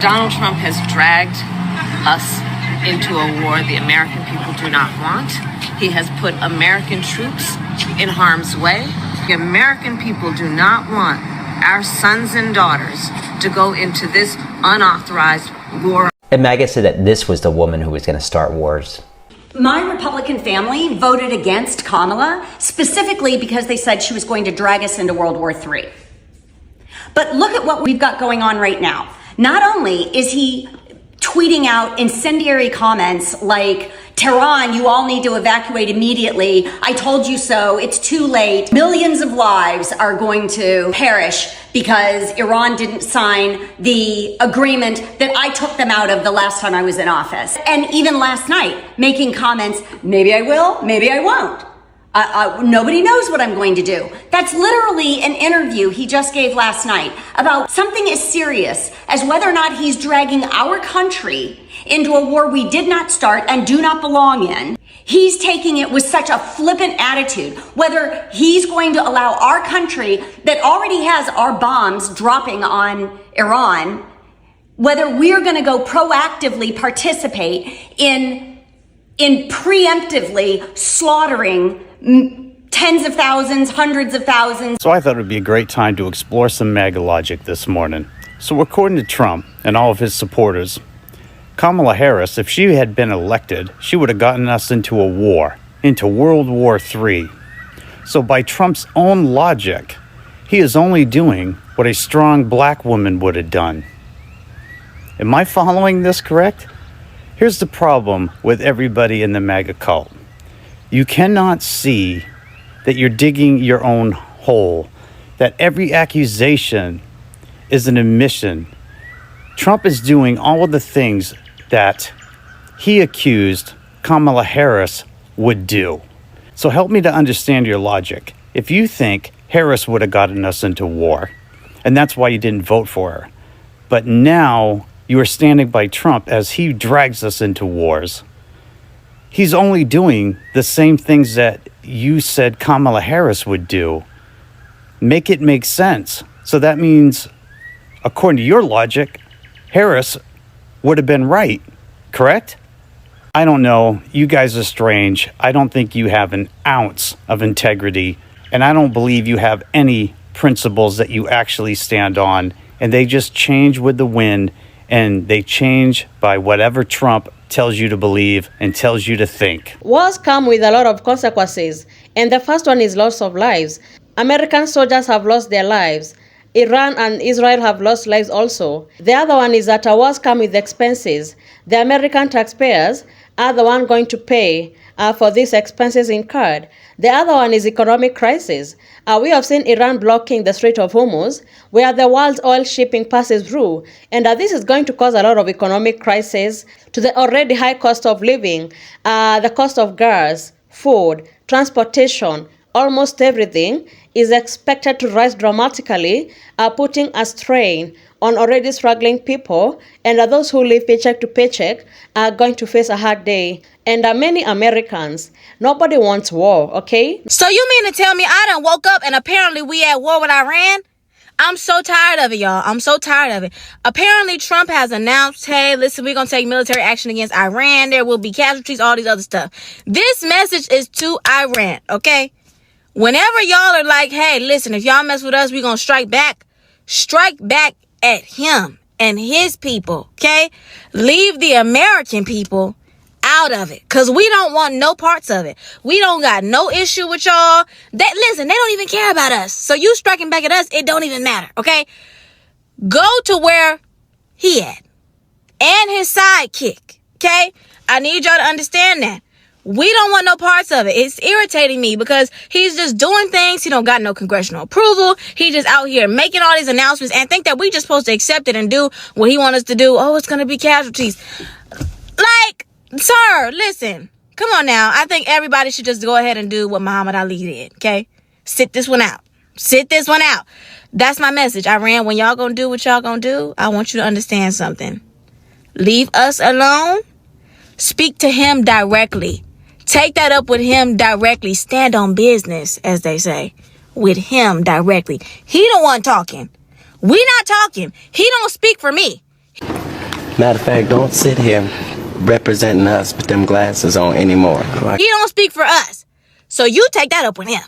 Donald Trump has dragged us into a war the American people do not want. He has put American troops in harm's way. The American people do not want our sons and daughters to go into this unauthorized war. And MAGA said that this was the woman who was going to start wars. My Republican family voted against Kamala specifically because they said she was going to drag us into World War III. But look at what we've got going on right now. Not only is he tweeting out incendiary comments like, Tehran, you all need to evacuate immediately. I told you so. It's too late. Millions of lives are going to perish because Iran didn't sign the agreement that I took them out of the last time I was in office. And even last night, making comments, maybe I will, maybe I won't. Nobody knows what I'm going to do. That's literally an interview he just gave last night about something as serious as whether or not he's dragging our country into a war we did not start and do not belong in. He's taking it with such a flippant attitude, whether he's going to allow our country that already has our bombs dropping on Iran, whether we're going to go proactively participate in preemptively slaughtering tens of thousands, hundreds of thousands. So I thought it would be a great time to explore some MAGA logic this morning. So according to Trump and all of his supporters, Kamala Harris, if she had been elected, she would have gotten us into a war, into World War III. So by Trump's own logic, he is only doing what a strong black woman would have done. Am I following this correct? Here's the problem with everybody in the MAGA cult. You cannot see that you're digging your own hole, that every accusation is an admission. Trump is doing all of the things that he accused Kamala Harris would do. So help me to understand your logic. If you think Harris would have gotten us into war, and that's why you didn't vote for her, but now you are standing by Trump as he drags us into wars, he's only doing the same things that you said Kamala Harris would do. Make it make sense. So that means, according to your logic, Harris would have been right, correct? I don't know. You guys are strange. I don't think you have an ounce of integrity, and I don't believe you have any principles that you actually stand on, and they just change with the wind, and they change by whatever Trump tells you to believe and tells you to think. Wars come with a lot of consequences, and the first one is loss of lives. American soldiers have lost their lives. Iran and Israel have lost lives also. The other one is that wars come with expenses. The American taxpayers are the one going to pay for these expenses incurred. The other one is economic crisis. We have seen Iran blocking the Strait of Hormuz, where the world's oil shipping passes through. And this is going to cause a lot of economic crisis to the already high cost of living, the cost of gas, food, transportation, almost everything is expected to rise dramatically, putting a strain on already struggling people, and those who live paycheck to paycheck are going to face a hard day. And many Americans, nobody wants war, okay? So you mean to tell me I done woke up and apparently we at war with Iran? I'm so tired of it, y'all. I'm so tired of it. Apparently Trump has announced, hey, listen, we're going to take military action against Iran. There will be casualties, all these other stuff. This message is to Iran, okay? Whenever y'all are like, hey, listen, if y'all mess with us, we're going to strike back at him and his people, okay? Leave the American people out of it, because we don't want no parts of it. We don't got no issue with y'all. Listen, they don't even care about us. So you striking back at us, it don't even matter, okay? Go to where he at and his sidekick, okay? I need y'all to understand that. We don't want no parts of it. It's irritating me because he's just doing things. He don't got no congressional approval. He just out here making all these announcements and think that we just supposed to accept it and do what he wants us to do. Oh, it's going to be casualties. Like, sir, listen, come on now. I think everybody should just go ahead and do what Muhammad Ali did, okay? Sit this one out. Sit this one out. That's my message. Iran, when y'all going to do what y'all going to do, I want you to understand something. Leave us alone. Speak to him directly. Take that up with him directly. Stand on business, as they say, with him directly. He the one talking. We not talking. He don't speak for me. Matter of fact, don't sit here representing us with them glasses on anymore. He don't speak for us. So you take that up with him.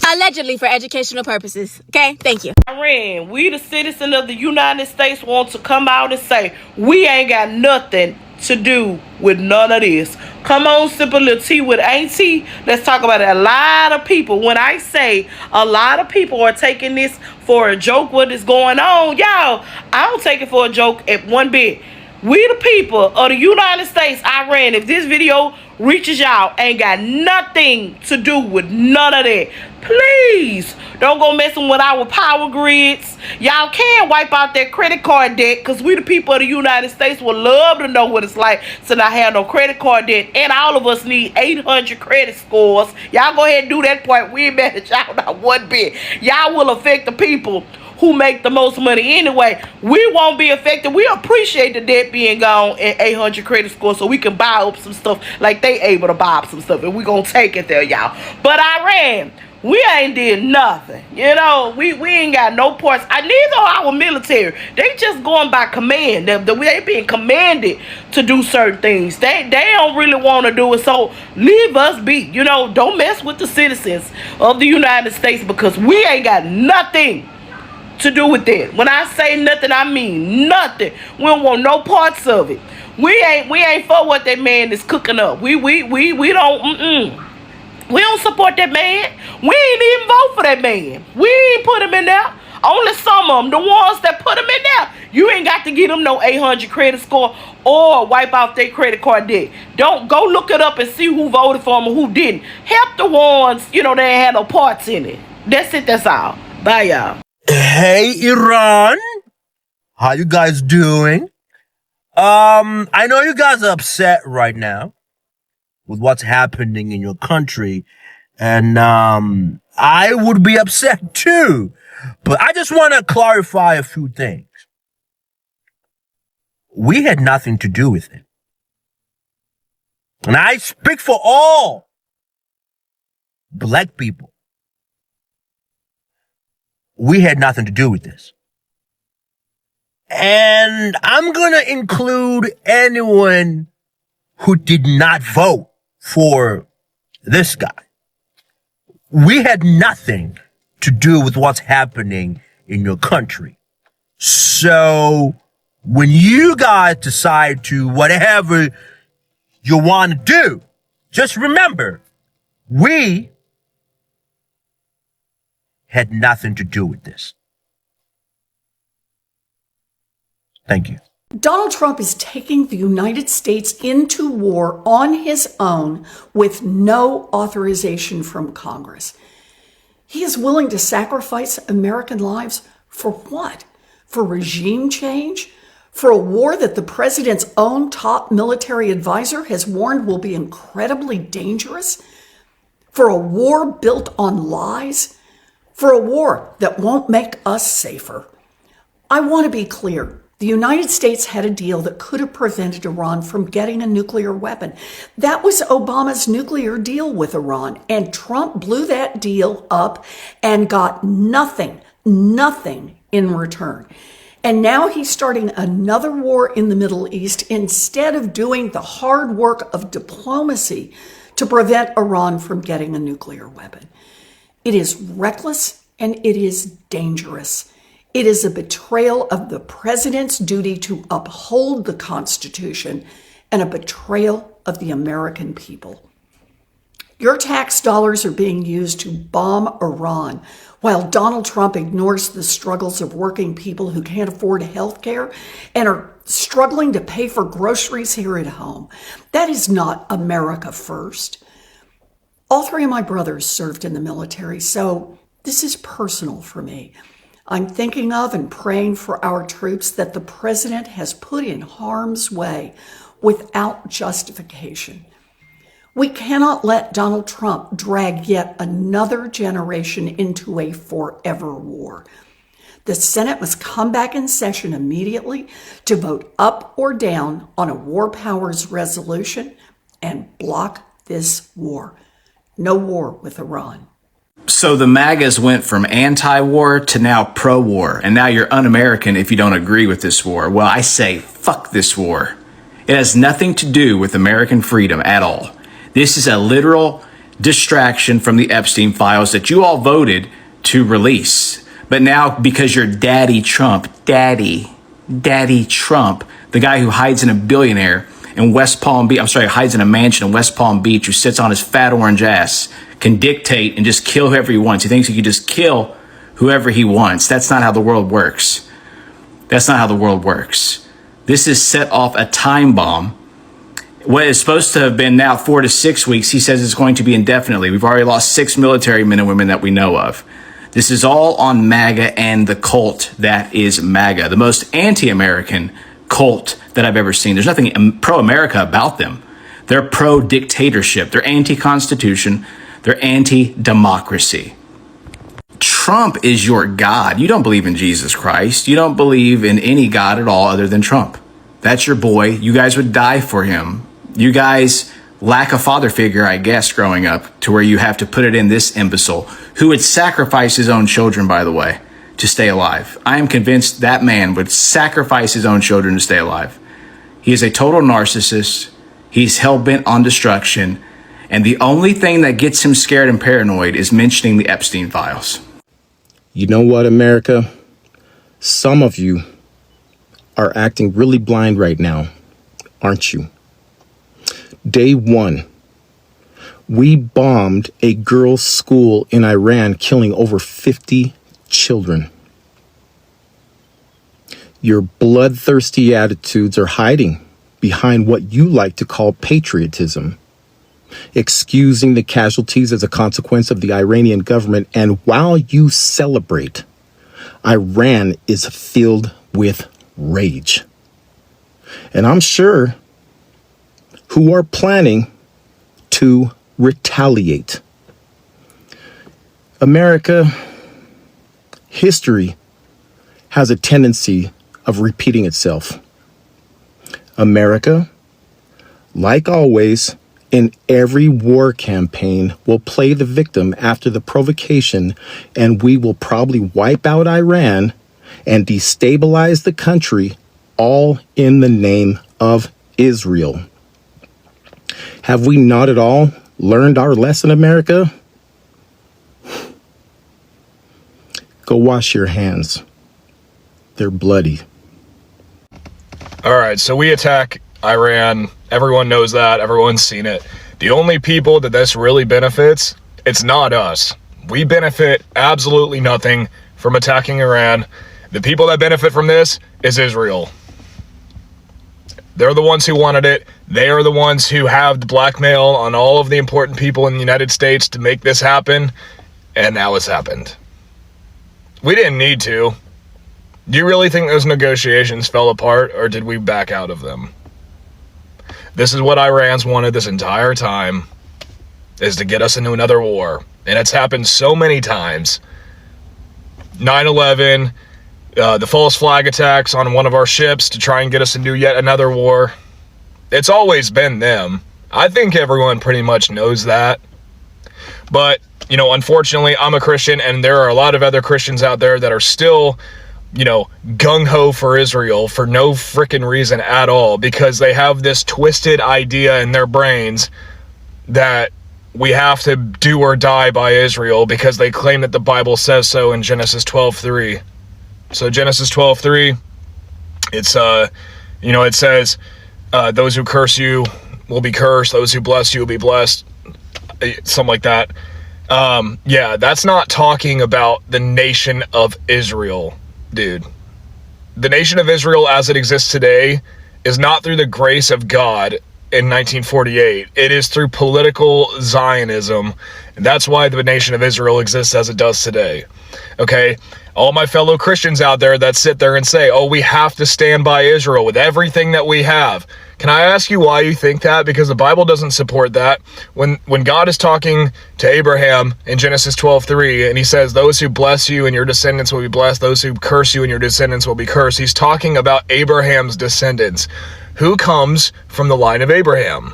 Allegedly for educational purposes. Okay? Thank you. Iran, we the citizens of the United States want to come out and say, we ain't got nothing to do with none of this. Come on, sip a little tea with Auntie. Let's talk about it. A lot of people, when I say a lot of people are taking this for a joke, what is going on, y'all, I don't take it for a joke at one bit. We the people of the United States, Iran, if this video reaches y'all, ain't got nothing to do with none of that. Please don't go messing with our power grids. Y'all can wipe out that credit card debt, because we the people of the United States would love to know what it's like to not have no credit card debt. And all of us need 800 credit scores. Y'all go ahead and do that part. We ain't mad at y'all not one bit. Y'all will affect the people who make the most money anyway. We won't be affected. We appreciate the debt being gone and 800 credit score, so we can buy up some stuff like they able to buy up some stuff, and we gonna take it there, y'all. But Iran, we ain't did nothing. You know, we ain't got no parts. Neither our military. They just going by command. They being commanded to do certain things. They don't really want to do it, so leave us be. You know, don't mess with the citizens of the United States, because we ain't got nothing to do with that. When I say nothing, I mean nothing. We don't want no parts of it. We ain't for what that man is cooking up. We don't we don't support that man. We ain't even vote for that man. We ain't put him in there. Only some of them, the ones that put him in there. You ain't got to get them no 800 credit score or wipe out their credit card debt. Don't go look it up and see who voted for him and who didn't. Help the ones, you know, they had no parts in it. That's it, that's all. Bye, y'all. Hey, Iran. How you guys doing? I know you guys are upset right now with what's happening in your country. And, I would be upset too. But I just want to clarify a few things. We had nothing to do with it. And I speak for all black people. We had nothing to do with this. And I'm going to include anyone who did not vote for this guy. We had nothing to do with what's happening in your country. So when you guys decide to whatever you want to do, just remember, we had nothing to do with this. Thank you. Donald Trump is taking the United States into war on his own with no authorization from Congress. He is willing to sacrifice American lives for what? For regime change? For a war that the president's own top military advisor has warned will be incredibly dangerous? For a war built on lies? For a war that won't make us safer? I want to be clear. The United States had a deal that could have prevented Iran from getting a nuclear weapon. That was Obama's nuclear deal with Iran, and Trump blew that deal up and got nothing in return. And now he's starting another war in the Middle East instead of doing the hard work of diplomacy to prevent Iran from getting a nuclear weapon. It is reckless and it is dangerous. It is a betrayal of the president's duty to uphold the Constitution and a betrayal of the American people. Your tax dollars are being used to bomb Iran while Donald Trump ignores the struggles of working people who can't afford health care and are struggling to pay for groceries here at home. That is not America first. All three of my brothers served in the military, so this is personal for me. I'm thinking of and praying for our troops that the president has put in harm's way without justification. We cannot let Donald Trump drag yet another generation into a forever war. The Senate must come back in session immediately to vote up or down on a war powers resolution and block this war. No war with Iran. So the MAGAs went from anti-war to now pro-war, and now you're un-American if you don't agree with this war. Well, I say, fuck this war. It has nothing to do with American freedom at all. This is a literal distraction from the Epstein files that you all voted to release. But now, because you're Daddy Trump, Daddy Trump, the guy who hides in a billionaire in West Palm Beach, hides in a mansion in West Palm Beach, who sits on his fat orange ass, can dictate and just kill whoever he wants. He thinks he can just kill whoever he wants. That's not how the world works. That's not how the world works. This is set off a time bomb. What is supposed to have been now 4 to 6 weeks, he says it's going to be indefinitely. We've already lost 6 military men and women that we know of. This is all on MAGA and the cult that is MAGA, the most anti-American cult that I've ever seen. There's nothing pro-America about them. They're pro-dictatorship. They're anti-constitution. They're anti-democracy. Trump is your God. You don't believe in Jesus Christ. You don't believe in any God at all other than Trump. That's your boy. You guys would die for him. You guys lack a father figure, I guess, growing up, to where you have to put it in this imbecile who would sacrifice his own children, by the way, to stay alive. I am convinced that man would sacrifice his own children to stay alive. He is a total narcissist. He's hell-bent on destruction. And the only thing that gets him scared and paranoid is mentioning the Epstein files. You know what, America? Some of you are acting really blind right now, aren't you? Day one, we bombed a girls' school in Iran, killing over 50 children. Your bloodthirsty attitudes are hiding behind what you like to call patriotism, excusing the casualties as a consequence of the Iranian government. And while you celebrate, Iran is filled with rage. And I'm sure who are planning to retaliate. America, history has a tendency of repeating itself. America, like always, in every war campaign, will play the victim after the provocation, and we will probably wipe out Iran and destabilize the country, all in the name of Israel. Have we not at all learned our lesson, America? Go wash your hands. They're bloody. All right, so we attack Iran. Everyone knows that. Everyone's seen it. The only people that this really benefits, it's not us. We benefit absolutely nothing from attacking Iran. The people that benefit from this is Israel. They're the ones who wanted it. They are the ones who have the blackmail on all of the important people in the United States to make this happen. And now it's happened. We didn't need to. Do you really think those negotiations fell apart, or did we back out of them? This is what Iran's wanted this entire time, is to get us into another war. And it's happened so many times. 9/11, the false flag attacks on one of our ships to try and get us into yet another war. It's always been them. I think everyone pretty much knows that. But, you know, unfortunately, I'm a Christian, and there are a lot of other Christians out there that are still, you know, gung-ho for Israel for no freaking reason at all, because they have this twisted idea in their brains that we have to do or die by Israel because they claim that the Bible says so in Genesis 12:3. So Genesis 12:3, it's, you know, it says, those who curse you will be cursed, those who bless you will be blessed, something like that. Yeah, that's not talking about the nation of Israel, dude. The nation of Israel as it exists today is not through the grace of God in 1948. It is through political Zionism, and that's why the nation of Israel exists as it does today. Okay? All my fellow Christians out there that sit there and say, oh, we have to stand by Israel with everything that we have. Can I ask you why you think that? Because the Bible doesn't support that. When God is talking to Abraham in Genesis 12:3, and he says, those who bless you and your descendants will be blessed, those who curse you and your descendants will be cursed, he's talking about Abraham's descendants. Who comes from the line of Abraham?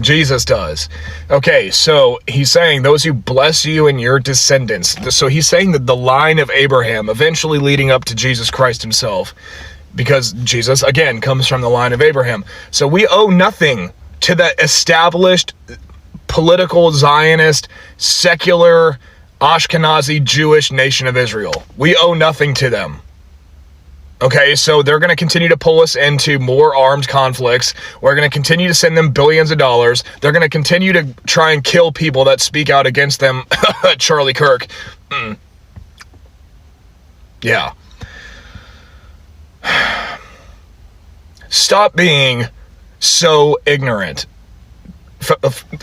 Jesus does. Okay, so he's saying those who bless you and your descendants. So he's saying that the line of Abraham, eventually leading up to Jesus Christ himself, because Jesus, again, comes from the line of Abraham. So we owe nothing to the established political Zionist, secular, Ashkenazi Jewish nation of Israel. We owe nothing to them. Okay, so they're going to continue to pull us into more armed conflicts. We're going to continue to send them billions of dollars. They're going to continue to try and kill people that speak out against them. Charlie Kirk. Yeah. Stop being so ignorant,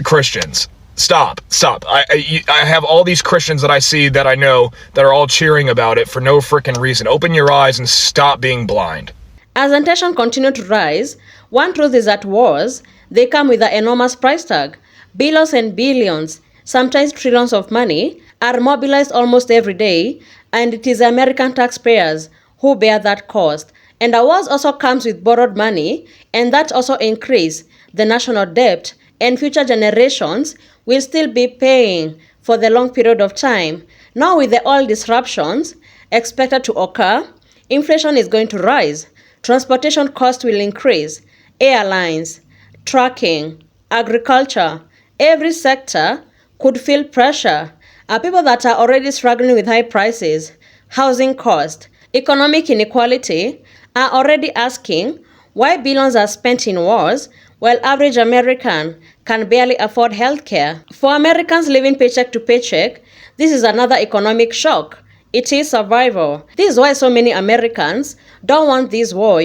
Christians. Stop. I have all these Christians that I see that I know that are all cheering about it for no freaking reason. Open your eyes and stop being blind. As tension continue to rise, one truth is that wars, they come with an enormous price tag. Billions and billions, sometimes trillions of money, are mobilized almost every day, and it is American taxpayers who bear that cost. And the wars also comes with borrowed money, and that also increase the national debt, and future generations will still be paying for the long period of time. Now with the oil disruptions expected to occur, inflation is going to rise, transportation costs will increase, airlines, trucking, agriculture, every sector could feel pressure. People that are already struggling with high prices, housing cost, economic inequality are already asking why billions are spent in wars while average American can barely afford healthcare. For Americans living paycheck to paycheck, this is another economic shock. It is survival. This is why so many Americans don't want this war,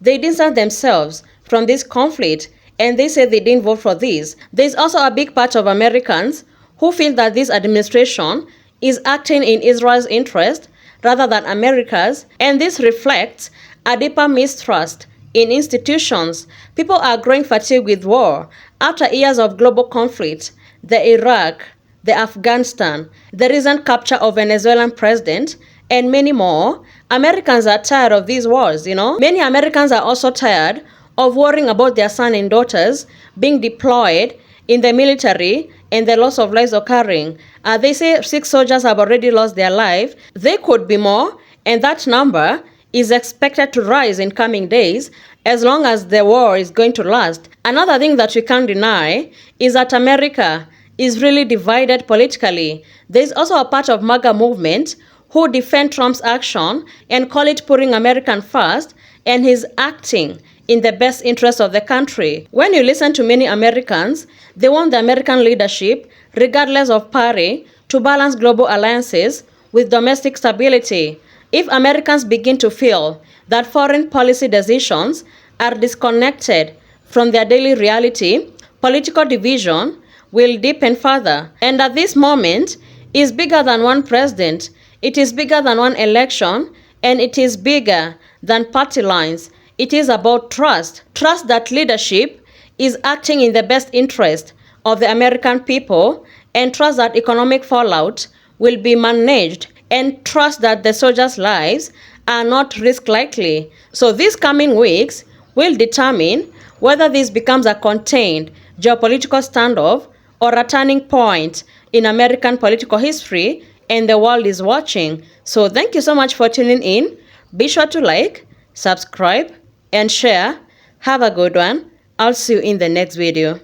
They distance themselves from this conflict and they say they didn't vote for this. There's also a big part of Americans who feel that this administration is acting in Israel's interest rather than America's, and this reflects a deeper mistrust in institutions. People are growing fatigued with war. After years of global conflict, the Iraq, the Afghanistan, the recent capture of Venezuelan president, and many more, Americans are tired of these wars, Many Americans are also tired of worrying about their sons and daughters being deployed in the military and the loss of lives occurring. They say 6 soldiers have already lost their life. There could be more, and that number is expected to rise in coming days as long as the war is going to last. Another thing that we can't deny is that America is really divided politically. There's also a part of MAGA movement who defend Trump's action and call it putting American first, and he's acting in the best interest of the country. When you listen to many Americans, they want the American leadership, regardless of party, to balance global alliances with domestic stability. If Americans begin to feel that foreign policy decisions are disconnected from their daily reality, political division will deepen further. And at this moment, is bigger than one president, it is bigger than one election, and it is bigger than party lines. It is about trust. Trust that leadership is acting in the best interest of the American people, and trust that economic fallout will be managed, and trust that the soldiers' lives are not risk likely. So these coming weeks will determine whether this becomes a contained geopolitical standoff or a turning point in American political history, and the world is watching. So thank you so much for tuning in. Be sure to like, subscribe, and share. Have a good one. I'll see you in the next video.